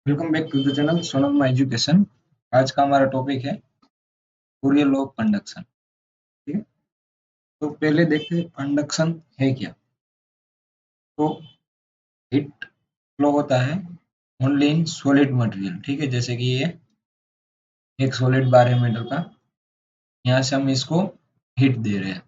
Welcome back to the channel Sonam education. आज का हमारा टॉपिक है फूरियर लॉ ऑफ कंडक्शन। ठीक है, तो पहले देखते हैं कंडक्शन है क्या। तो हीट फ्लो होता है ओनली इन सॉलिड मटेरियल। ठीक है, जैसे कि ये एक सॉलिड बार है मेटल का, यहाँ से हम इसको हीट दे रहे हैं।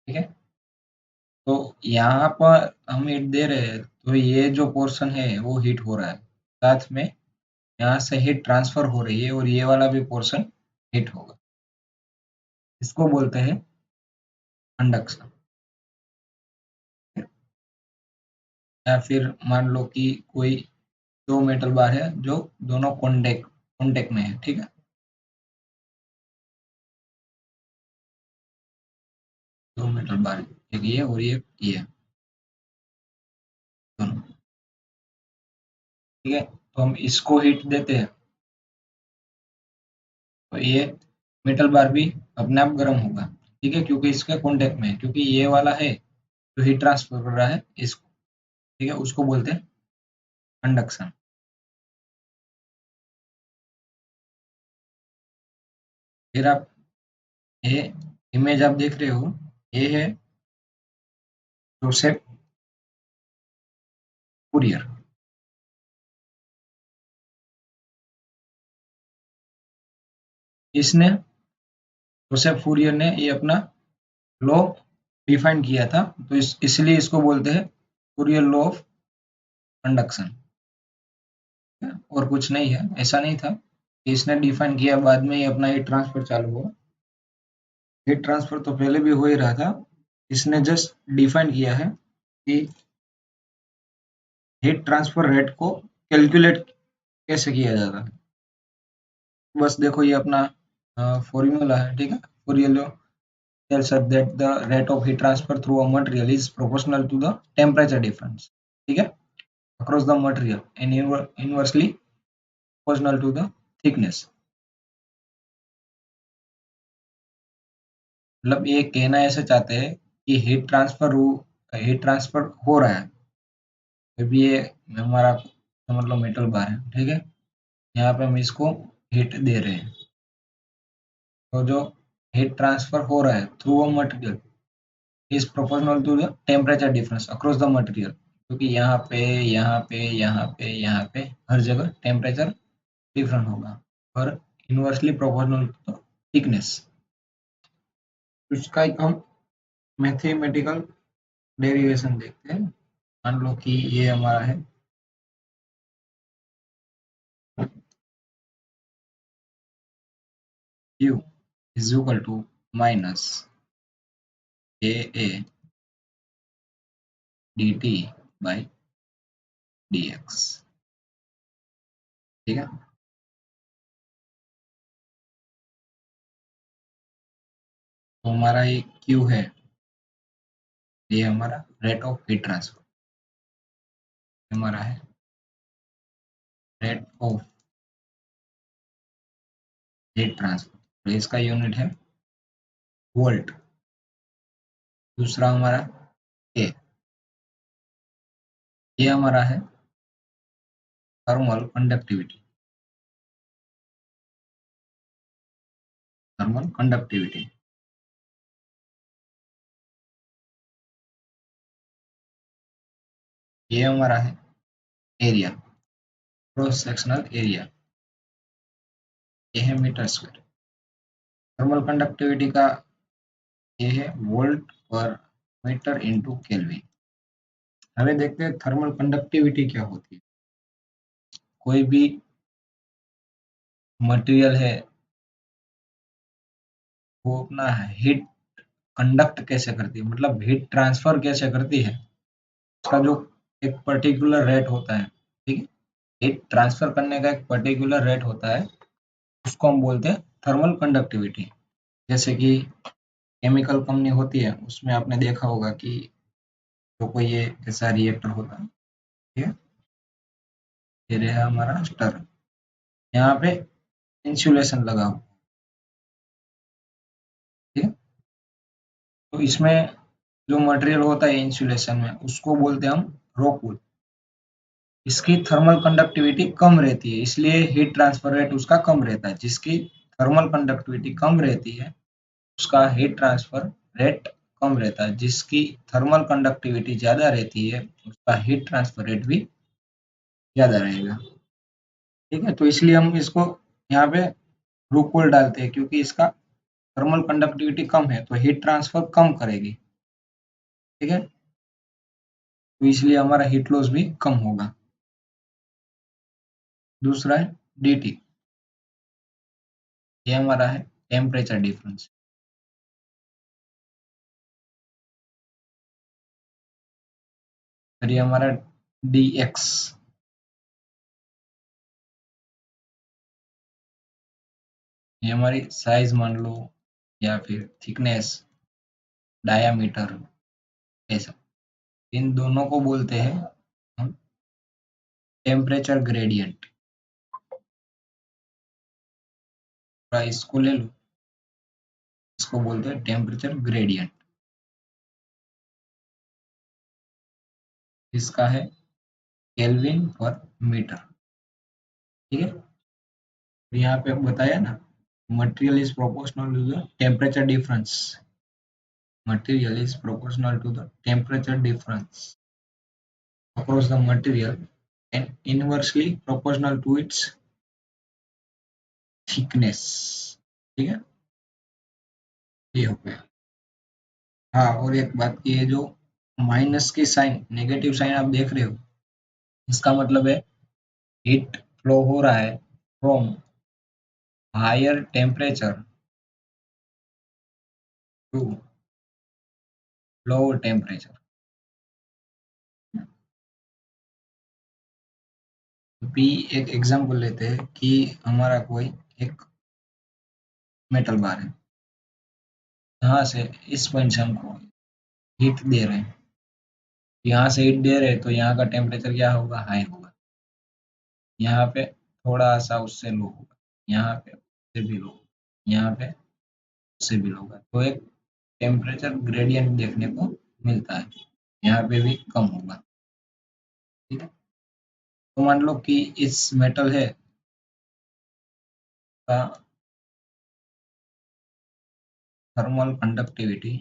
ठीक है, तो यहाँ पर हम हीट दे रहे हैं तो ये जो पोर्शन है वो हीट हो रहा है, साथ में यहाँ से हीट ट्रांसफर हो रही है और ये वाला भी पोर्शन हीट होगा। इसको बोलते हैं कंडक्शन। या फिर मान लो कि कोई दो मेटल बार है जो दोनों कॉन्टेक्ट में है। ठीक है, दो मेटल बार, एक ये और ये दोनों। ठीक है, तो हम इसको हीट देते हैं तो ये मेटल बार भी अपने आप गर्म होगा। ठीक है, क्योंकि इसके कॉन्टेक्ट में है, क्योंकि ये वाला है जो हीट ट्रांसफर कर रहा है इसको। ठीक है, उसको बोलते हैं कंडक्शन। फिर आप ये इमेज आप देख रहे हो, ये है जोसेफ फूरियर। इसने जोसेफ फूरियर ने ये अपना लॉ डिफाइन किया था, तो इसलिए इसको बोलते हैं फूरियर लॉ ऑफ कंडक्शन। और कुछ नहीं है, ऐसा नहीं था कि इसने डिफाइन किया बाद में ही अपना हीट ट्रांसफर चालू हुआ। हीट ट्रांसफर तो पहले भी हो ही रहा था, इसने जस्ट डिफाइन किया है कि हीट ट्रांसफर रेट को कैलकुलेट कैसे किया जाता है। बस देखो ये अपना फॉर्मूला है। ठीक है, formula law tells us that the rate of heat transfer through a material is proportional to the temperature difference। ठीक है, across the material and inversely proportional to the thickness। मतलब ये कहना ऐसे चाहते हैं कि हीट ट्रांसफर हो रहा है। अभी ये हमारा समझ लो मेटल बार है। ठीक है, यहाँ पे हम इसको हीट दे रहे हैं, तो जो हीट ट्रांसफर हो रहा है through a material is proportional to the temperature difference across the material. क्योंकि यहाँ पे हर जगह टेम्परेचर डिफरेंट होगा और inversely proportional to the thickness. इसका एक हम मैथमेटिकल डेरिवेशन देखते हैं। मान लो कि ये हमारा है Q is equal to minus AA dt by dx। ठीक है, तो हमारा ये Q है, ये हमारा रेट ऑफ हीट ट्रांसफर। हमारा है रेट ऑफ हीट ट्रांसफर, तो इसका यूनिट है वोल्ट। दूसरा हमारा K, ये हमारा है थर्मल कंडक्टिविटी। थर्मल कंडक्टिविटी, ये हमारा है एरिया, क्रॉस सेक्शनल एरिया, ये है मीटर स्क्वायर। थर्मल कंडक्टिविटी का ये है वोल्ट पर मीटर इंटू केल्विन। हमें देखते हैं थर्मल कंडक्टिविटी क्या होती है। कोई भी मटेरियल है वो अपना हीट कंडक्ट कैसे करती है, मतलब हीट ट्रांसफर कैसे करती है, उसका जो एक पर्टिकुलर रेट होता है। ठीक है, हीट ट्रांसफर करने का एक पर्टिकुलर रेट होता है, उसको हम बोलते हैं थर्मल कंडक्टिविटी। जैसे कि केमिकल कंपनी होती है, उसमें आपने देखा होगा कि जो कोई ये ऐसा रिएक्टर होता है। ठीक है, ये रहा हमारा स्टर, यहाँ पे इंसुलेशन लगा हो। ठीक है, तो इसमें जो मटेरियल होता है इंसुलेशन में, उसको बोलते हैं हम रॉक वूल। इसकी थर्मल कंडक्टिविटी कम रहती है, इसलिए हीट ट्रांसफर रेट उसका कम रहता है। जिसकी थर्मल कंडक्टिविटी कम रहती है उसका हीट ट्रांसफर रेट कम रहता है, जिसकी थर्मल कंडक्टिविटी ज़्यादा रहती है उसका हीट ट्रांसफर रेट भी ज़्यादा रहेगा। ठीक है, तो इसलिए हम इसको यहाँ पे रूपोल डालते हैं, क्योंकि इसका थर्मल कंडक्टिविटी कम है तो हीट ट्रांसफर कम करेगी। ठीक है, तो इसलिए हमारा हीट लॉस भी कम होगा। दूसरा है dt, ये हमारा है टेम्परेचर डिफरेंस। फिर ये हमारा dx, ये हमारी साइज मान लो या फिर थिकनेस, डायामीटर, ऐसा। इन दोनों को बोलते हैं हम टेम्परेचर ग्रेडियंट। इसको ले लो, इसको बोलते हैं टेम्परेचर ग्रेडियंट। इसका है केल्विन पर मीटर। ठीक है, तो यहाँ पे बताया ना, material is proportional to the temperature difference. Material is proportional to the temperature difference across the material and inversely proportional to its thickness। ठीक है, ये हो गया। हाँ, और एक बात की है, जो माइनस की साइन, नेगेटिव साइन आप देख रहे हो, इसका मतलब है हीट फ्लो हो रहा है from higher temperature to lower temperature. भी एक एग्जांपल लेते हैं कि हमारा कोई एक मेटल बार है, यहाँ से इस पॉइंट से हमको हीट दे रहे हैं, यहाँ से हीट दे रहे हैं तो यहाँ का टेम्परेचर क्या होगा, हाई होगा। यहाँ पे थोड़ा सा उससे लो होगा, यहाँ पे उससे भी लो, यहाँ पे उससे भी लो होगा, तो एक टेम्परेचर ग्रेडियंट देखने को मिलता है। यहाँ पे भी कम होगा। ठीक है, तो मान लो कि इस मेटल है का थर्मल कंडक्टिविटी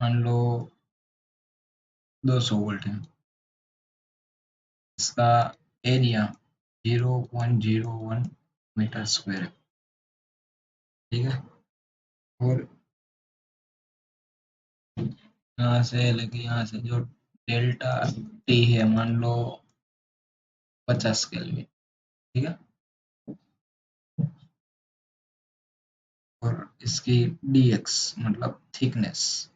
मान लो 200 वोल्ट है, इसका एरिया 0.01 मीटर स्क्वायर है। ठीक है, और यहाँ से लेके यहाँ से जो डेल्टा टी है मान लो 50 केल्विन। ठीक है, और इसकी dx मतलब थिकनेस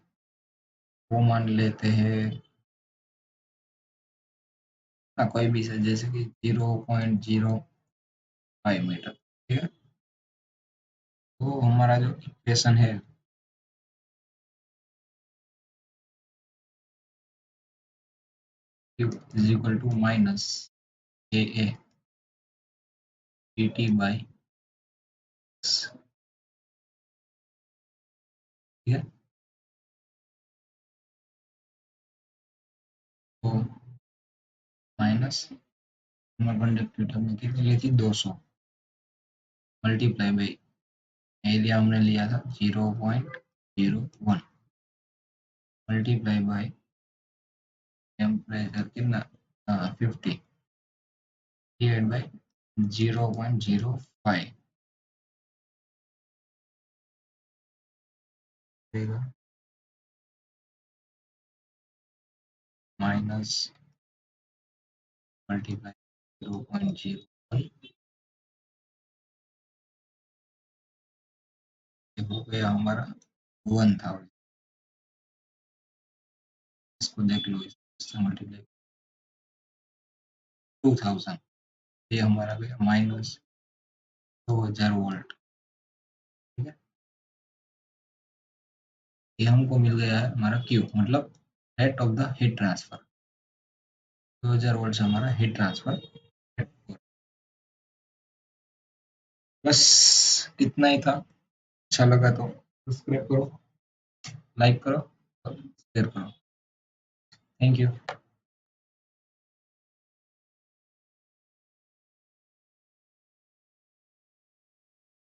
वो मान लेते हैं कोई भी से, जैसे कि 0.05 मीटर। ठीक है, तो हमारा जो इक्वेशन है is equal to minus A A D T by X. ठीक है, तो माइनस कंडक्टिविटी हमने कितनी ली थी, 200, मल्टीप्लाई बाई एरिया हमने लिया था 0.01, मल्टीप्लाई बाई टेम्परेचर कितना, 50 डिवाइड बाई 0.05 देगा माइनस मल्टीप्लाई 0.01, हो गया हमारा 1000। इसको देख लो, इससे मल्टीप्लाई 2000, ये हमारा गया माइनस 2000 वोल्ट। ठीक है, ये हमको मिल गया है हमारा क्यू, मतलब rate of the heat transfer. 2000 volt से हमारा हीट ट्रांसफर। बस इतना ही था। अच्छा लगा तो सब्सक्राइब करो। लाइक करो और शेयर करो। Thank you.